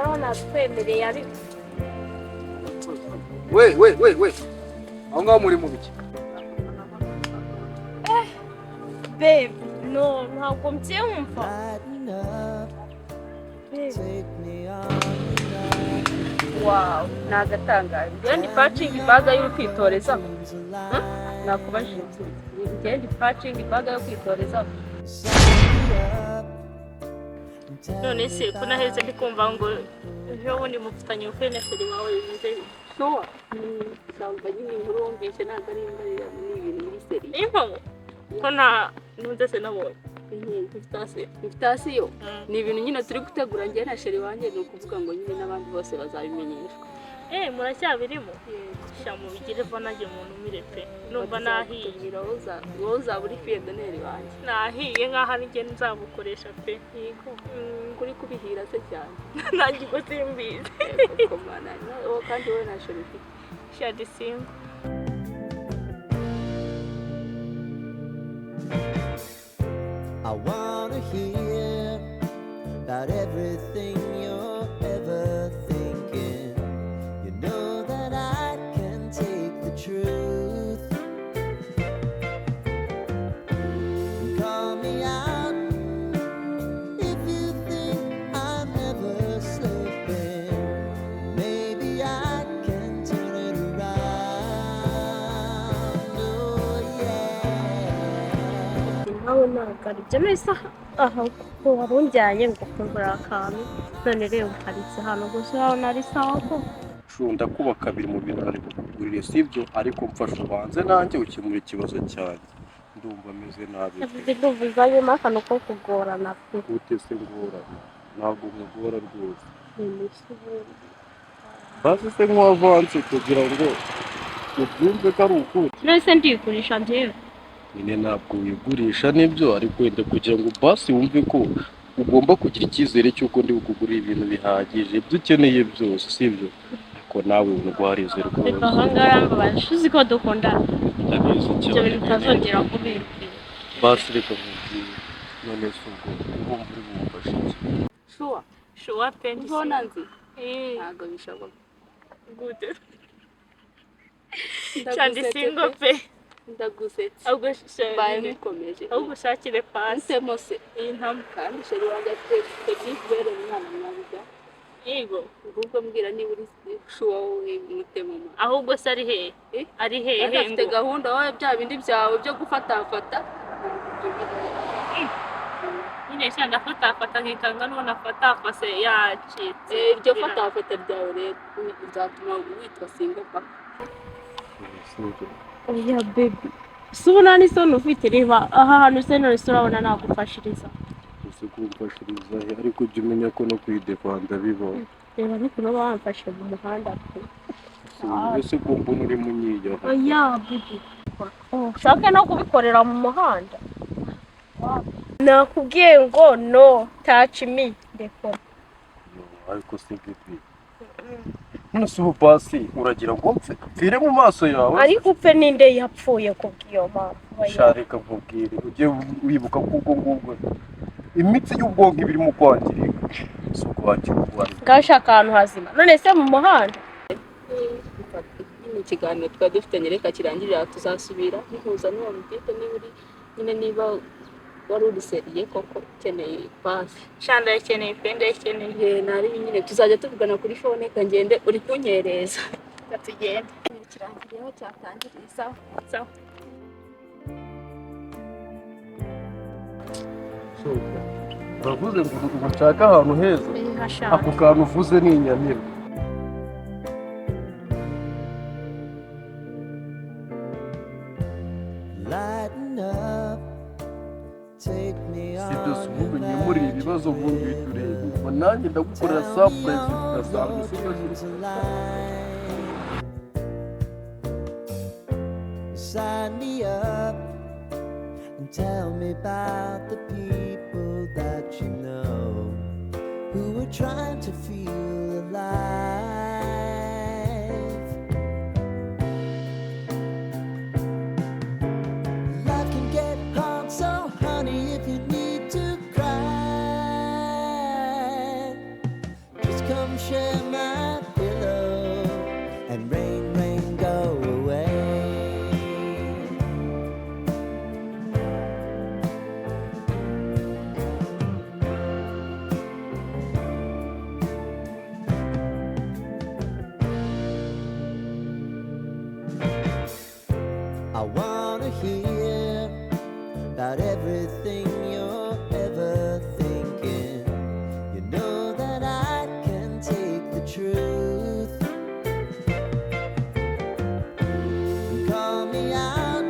ko natwemereye ariko we aho ngaho muri mu biki? babe no ntabwo mbyumva. Wow, nagatangaje. Ndi patching ibaga yo kwitoreza. Nakubajije ndi patching ibaga yo kwitoreza. None se ko naheze ndi kumva ngo ejo bundi mufitanye ubukwe na sheri wawe bivuze Sure. Samba nyine inkuru wumvise ntabwo ari imbarira muri ibintu muri seri. impamo ko nta nunze se nabonye Invitation ni ibintu nyine turi gutegura njye na sheri wanjye, ni ukuvuga ngo nyine n'abandi bose bazabimenyeshwa. muracyabirimo sha mubigire ko najye umuntu umire pe numva nahiye wowe uzaba uri fiyedoneri wanjye. nahiye nk'aho ari njye nzabukoresha pe Yego kuri kubihira se cyane. nanjye ko simbizi Komana wowe kandi wowe na sheri ufite sha disimba. I wanna hear about everything you're ever thinking. You know that I can take the truth. Call me out if you think I'm never slipping. Maybe I can turn it around. Oh yeah. nawe ntabwo ari byo neza aha kuko warunjyanye ngo kugura akantu none rero uparitse hano gusa urabona ari sawa ko Shunda kuba kabiri mu bintu ari kugurira sibyo, ariko mfasha ubanze nanjye ukemura ikibazo cyanjye. Ndumva ameze nabi. ndumva uzanyemo akantu ko kugorana pe Gute se ngora? Ntabwo mugora rwose. Basi se nk'avanse kugira ngo ubyumve ko ari ukuri. nese ndigurisha njyewe Nyine ntabwo wigurisha nibyo, ariko wenda kugira ngo basi wumve ko ugomba kugira icyizere cy'uko ndi bukugurira ibintu bihagije ibyo ukeneye byose sibyo, ariko nawe urwarize rwose. reka ahangaha mbabaje uzi ko dukundana Ndabizi ibyo cyane. bintu utazongera kubimbwira. Basi reka nkubwire, none se ubwo urumva uri bumfashe iki? shuwa pe Ubona nzi Eh, ntabwo bishoboka. gute cyane singo pe Ndagusetse ahubwo mbaye bikomeje. ahubwo ushakire pasi Nsemo se iyi ntambwe kandi sheri wanjye afite technique bere umwana mwabiga. yego Ubwo mbwira niba uri shuwa wowe mutema mama. ahubwo se ari hehe ari hehe Afite gahunda wowe bya bindi byawe byo gufatafata. nyine cyane ndafatafata nkikanga n'uwo nafatafase yacitse Iryo fatafata ryawe rero bizatuma witwa single papa. oya baby si ubona n'isoni ufite reba aha hantu se none se urabona nagufashiriza Ese kumfashiriza he, ariko ujya umenya ko no kwidefanda bibaho. reba nikuba wamfashe mu muhanda pe Ese ko mbona uri munyiya. oya baby ushake no kubikorera mu muhanda nakubwiye ngo no touch me ndekora Ariko se bibi. None se ubu basi uragira ngo mfire mu maso yawe? ariko upfe ninde yapfuye kubw'iyo mpamvu Shareka nkubwire, ujye wibuka ko ubwo ngubwo imitsi y'ubwonko iba irimo kwangirika. Si uko wakira urwara. ngashaka ahantu hazima none se mu muhanda Ni ikiganiro twari dufitanye reka kirangirira tuzasubira nihuza n'uwo mubwite niba uri nyine niba wari uriseriye koko ukeneye pasi. shanda yakeneye pe ndayikeneye Nari nyine tuzajya tuvugana kuri phone ngende uri kunyereza. tugende Kirangiriyeho cyatangiriye sawa. sawa Uravuze ngo nshaka ahantu heza. hashaka Ako kantu uvuze ni inyamibwa. Lighten up, take me Si byose on ubu a nyemurira ibibazo ubundi turebe. Ubwo nanjye ndagukorera surprise udasanzwe si to line. Sign me up and tell me about the people that you know who are trying to feel alive. Life can get hard, so honey, if you need to cry, just come about everything you're ever thinking. You know that I can take the truth and call me out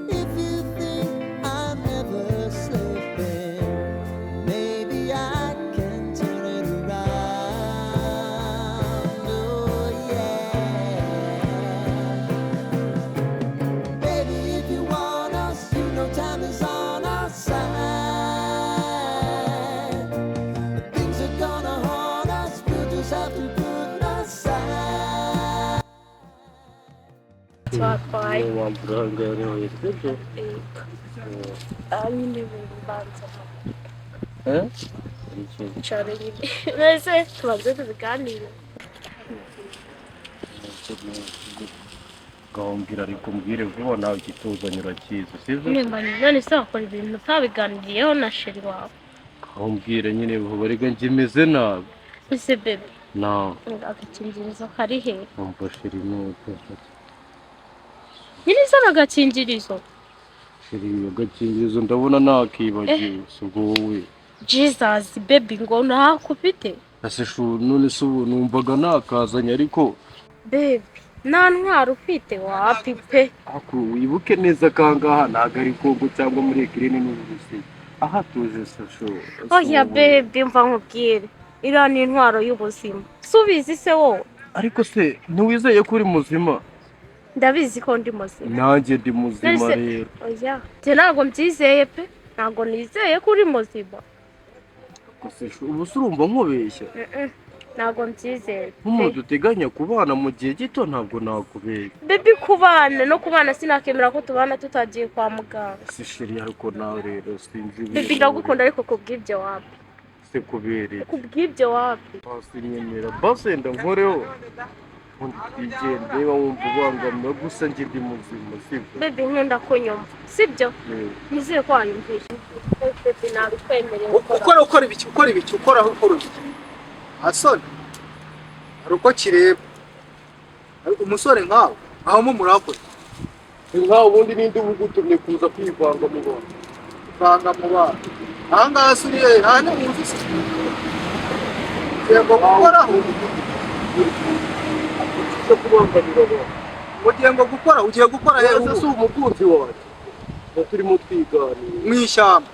if you think I'm ever slipping. Maybe I can turn it around. Oh yeah. Baby, if you want us, you know time is on our side. But things are gonna haunt us, we'll just have to put aside. twatwaye niyo mpamvu urangaye sibyo nyine ibintu mbanza cyane nyine mbese tubanze tubiganire gahambira ariko mbwire vuba nawe ikituzanye urakizi sibyo none se wakora ibintu utabiganiriyeho na sheri wawe gahambire nyine vuba rega njye meze nabi ese bebe nawe agakingirizo kari he umva sheri nuko nyine isa n'agakingirizo sheri agakingirizo ndabona nakibagiwe si ubwo wowe jesus baby ngo ntakufite ese none se ubu numvaga nakazanye ariko baby nta ntwaro ufite wapi pe ako wibuke neza kangaha ntago ari Kongo cyangwa muri Ukraine n'Uburusiya aha tuje sasho oya baby mva nkubwire iriya ni intwaro y'ubuzima subizi se wowe ariko se ntiwizeye ko uri muzima ndabizi ko ndi muzima nanjye ndi muzima rero oya njye ntabwo mbyizeye pe ntabwo nizeye ko uri muzima ubu se urumva nkubeshya ntabwo mbyizeye nk'umuntu uteganya kubana mu gihe gito ntabwo nakubeshya baby kubana no kubana sinakemera ko tubana tutagiye kwa muganga si sheri ariko nawe rero sinzi baby ndagukunda ariko kubw'ibyo wapi se kubereye kubw'ibyo wapi basi nyemera basi wenda nkoreho ubundi twigende niba wumva ubangamira gusa njye ndi muzima sibyo baby nkunda kunyumva sibyo nizeye ko wanyumvisha baby nabikwemereye ukora ibiki ukora ibiki asoni hari uko kireba umusore nkawe aho murakora nkaho ubundi ninde ubugutumye kuza kwivanga mu bantu uvanga mu bana aha ngaha se uriye hano muzi se yego gukoraho cyo kubangamira abantu ugiye gukora rero si umukunzi wanjye turimo twiganira mu ishyamba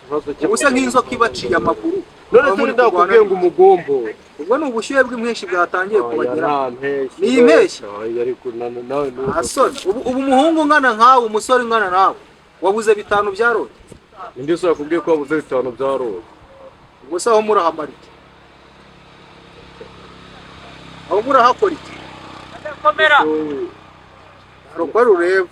ikibazo ubuse nk'inzoka ibaciye amaguru none se ndakubwiye ngo umugombo ubwo ni ubushyuhe bw'impeshyi bwatangiye kubageraho ni impeshyi impeshyi ariko nawe asoni ubu umuhungu ungana nkawe umusore ungana nawe wabuze bitanu bya rodi indi se yakubwiye ko wabuze bitanu bya rodi ubwo se aho murahamara iki aho murahakora iki hari uko rureba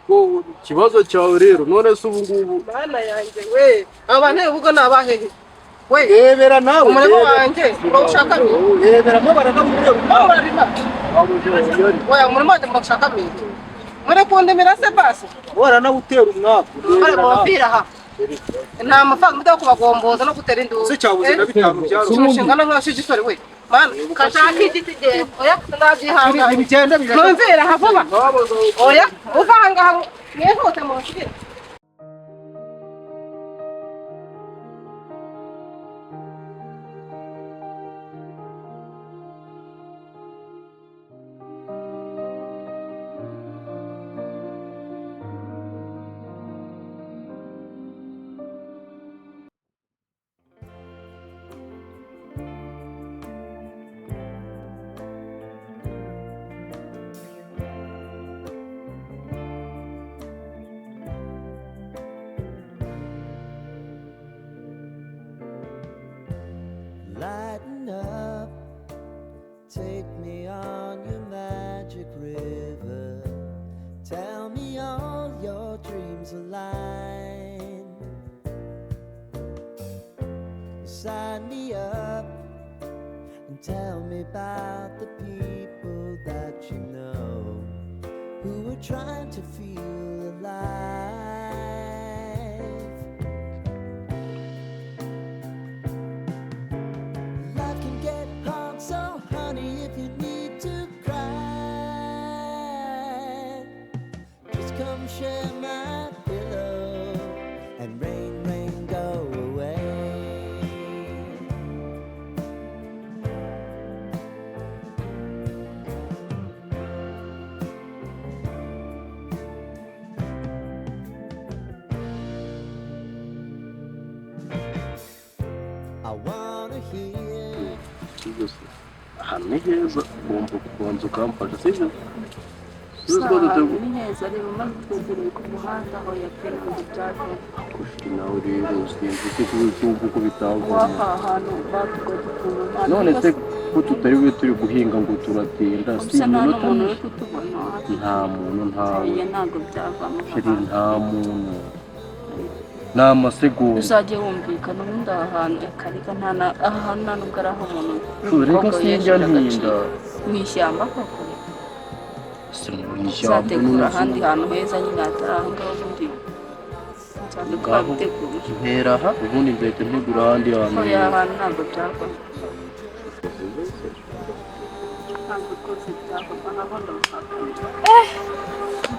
ko ikibazo cyawe rero none se ubu ngubu Bana yanjye we abantu ubwo nabahehe we rebera nawe umurimo wanjye ushaka mimi reberamo barakamureba oya umurimo wanjye murashaka mimi muri kundimira se basi waranawutera umwaku bari mu mpira ha nta mafaranga yo kubagomboza no gutera induzi se cyabuze na bitanu bya rodi ushingana nk'abashigisore we mana kashaka igiti gihe oya ndabyihanga bigenda numvira ha vuba oya uvanga mwihute mu mpira Lighten up, take me on your magic river. Tell me all your dreams align. Sign me up and tell me about the people that you know who are trying to feel alive. Life can get hard, so honey, if you need to cry, just come I wanna hear. byose ahantu ni heza ugomba kubanza ukamfasha sibyo ahantu ni heza reba maze twegereye ku muhanda aho yateranije byaje kushira nawe rero usinzi kuko bitavamo waha ahantu batugoze ukuntu none se ko tutari we turi guhinga ngo turatinda si usa nta umunota n'umuntu uri kutubona nta muntu ntawe iyo ntabwo byavamo sheri nta muntu ni amasegonda uzajye wumvikana ubundi aha hantu akareka aha hantu nta nubwo ari aho umuntu reka sinjya ntinda mu ishyamba koko si mu ishyamba uzategura ahandi hantu heza nyine hatari aho ngaho ubundi nsanzwe twabiteguye ntera aha ubundi nzahita ntegura ahandi hantu oya aha hantu ntabwo byavamo ntabwo rwose byavamo naho ndamuhakana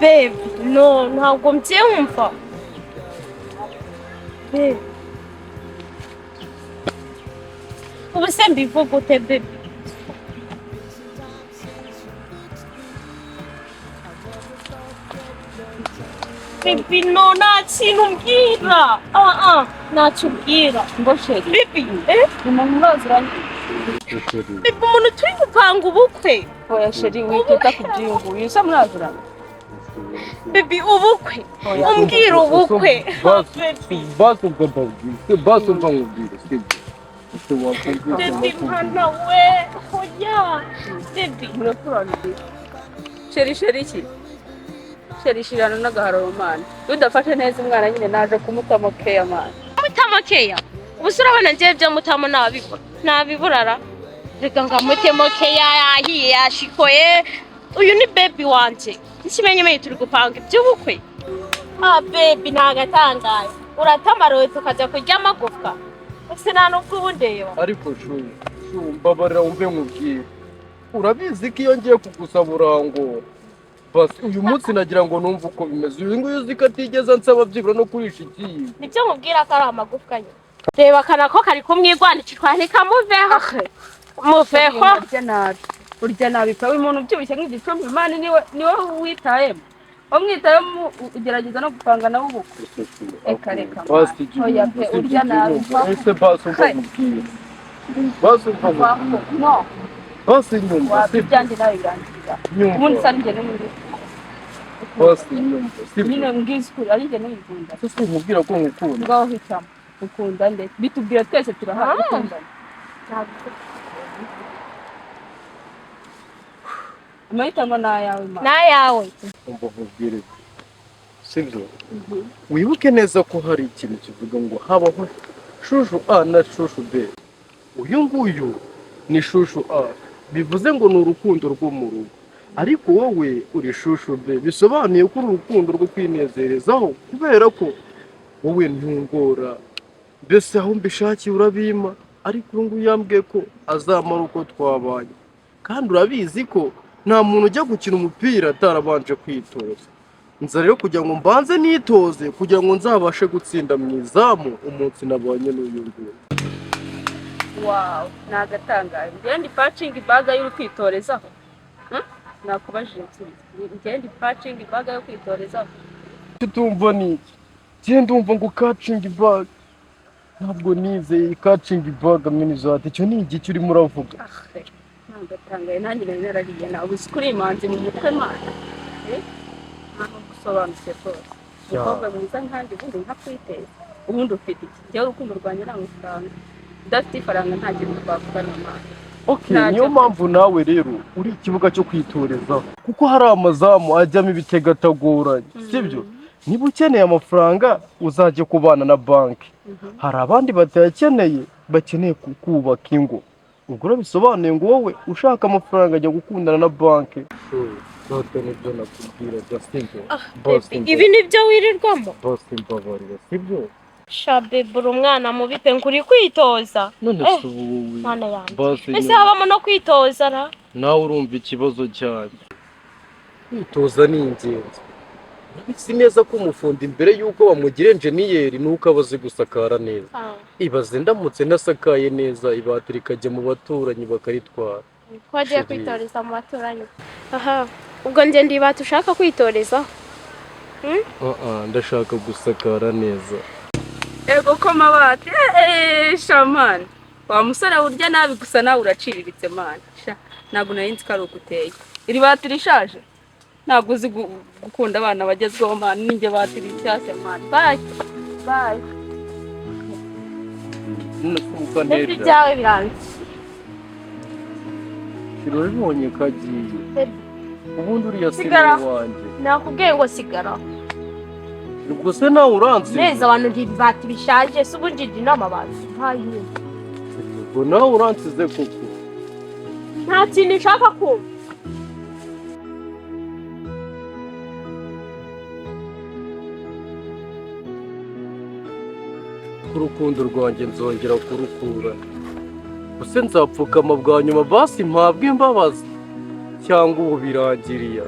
babe no ntabwo mbyumva babe ubu se mbivuga ute babe baby no nta kintu umbwira ntacyo umbwira ngo sheri baby umuntu uraziranye baby umuntu turi gupanga ubukwe oya sheri witeta ku byiyunguye usa muraziranye baby ubukwe umbwira ubukwe basi ubwo ndabwira basi umva nkubwire sibyo baby mwana we hoya baby murakuranira sheri iki sheri shirana n'agaharo mani udafashe neza umwana nyine naje kumutamo keya mani mutamo keya ubusa urabona ngiye byo mutamo nabiburara reka ngamutemo keya yahiye yashikoye uyu ni baby wanje ikimenyemenye turi gupanga iby'ubukwe baby ntagatangaye uratamarowe tukajya kurya amagufwa ese nta nubwo ubundeba ariko mbabarira wumve nkubwire urabizi ko iyo ngiye kugusabura ngo basi uyu munsi nagira ngo numve uko bimeze uyu nguyu uzi ko atigeze ansaba byibura no kurisha ikiyi nibyo mubwira ko ari amagufwa nyine reba akana ko kari kumwigwandikirwa ntikamuveho muveho urya nabi pe umuntu ubyibushye nk'igicumbi imana niwe witayemo umwitayemo ugerageza no gupanga nawe ubukwe reka oya pe urya nabi ese basi umva nkubwire basi umva nkubwire no basi nyumva ibyanjye nawe birangira ubundi sa n'injye n'undi basi nyumva nyine mbwiza ukuri ari njye n'uyikunda ese nkubwira ko nkukunda ngaho hitamo ukunda ndetse bitubwira twese turahari ukundana amahitamo ni ayawe ni ayawe umva nkubwire sibyo wibuke neza ko hari ikintu kivuga ngo habaho shushu a na shushu b uyu nguyu ni shushu a bivuze ngo ni urukundo rwo mu rugo ariko wowe uri shushu b bisobanuye ko uri urukundo rwo kwinezerezaho kubera ko wowe ntungora mbese aho mbishakiye urabima ariko uyu nguyu yambwiye ko azamara uko twabanye kandi urabizi ko nta muntu ujya gukina umupira atarabanje kwitoza nza rero kugira ngo mbanze nitoze kugira ngo nzabashe gutsinda mu izamu umunsi nabonye n'uyu nguyu wawu ni agatangaje ngende pacingi ibaga yo kwitorezaho nakubajije ngende pacingi ibaga yo kwitorezaho icyo tumva ni iki genda umva ngo kacingi ibaga ntabwo nizeye kacingi ibaga mwenizate icyo ni igiki urimo uravuga nagatangaye nanjye nari narariye nawe uzi kuri imanzi mu mutwe mana ntabwo gusobanutse rwose umukobwa mwiza nkanjye ubundi nkakwiteza ubundi ufite iki njyewe urukundo rwanjye nta mafaranga udafite ifaranga nta kintu twavugana mana niyo mpamvu nawe rero uri ikibuga cyo kwitorezaho kuko hari amazamu ajyamo ibitego atagoranye sibyo niba ukeneye amafaranga uzajya kubana na banki hari abandi batayakeneye bakeneye kubaka ingo ubwo rero bisobanuye ngo wowe ushaka amafaranga ajya gukundana na banki ibi nibyo wirirwamo bose mbabarira sibyo shabe buri umwana mubi pe nkuri kwitoza none se wowe mana yanjye ese habamo no kwitoza ra nawe urumva ikibazo cyane kwitoza ni ingenzi si neza ko umufundi mbere y'uko bamugira enjeniyeri nuko aba azi gusakara neza ibaze ndamutse nasakaye neza ibati rikajya mu baturanyi bakaritwara ko wagiye kwitoreza mu baturanyi aha ubwo njye ndibata ushaka kwitoreza ndashaka gusakara neza ego ko mabati shamani wa musore urya nabi gusa nawe uraciriritse mani ntabwo nari nzi ko ari uko uteye iri batiri ishaje ntabwo uzi gukunda abana bagezweho mani ninjye batiri nshyashya mani bayi bayi Baby byawe biranze kirabibonye kagiye ubundi uriya Sigara. siwe wanjye nakubwiye ngo sigara ubwo se nawe uranse neza abantu ibibati bishaje se ubundi n'amabati ntayihe ubwo nawe uransize koko nta kintu nshaka kumva urukundo rwanjye nzongera kurukura ese nzapfukama bwa nyuma basi mpabwe imbabazi cyangwa ubu birangiriye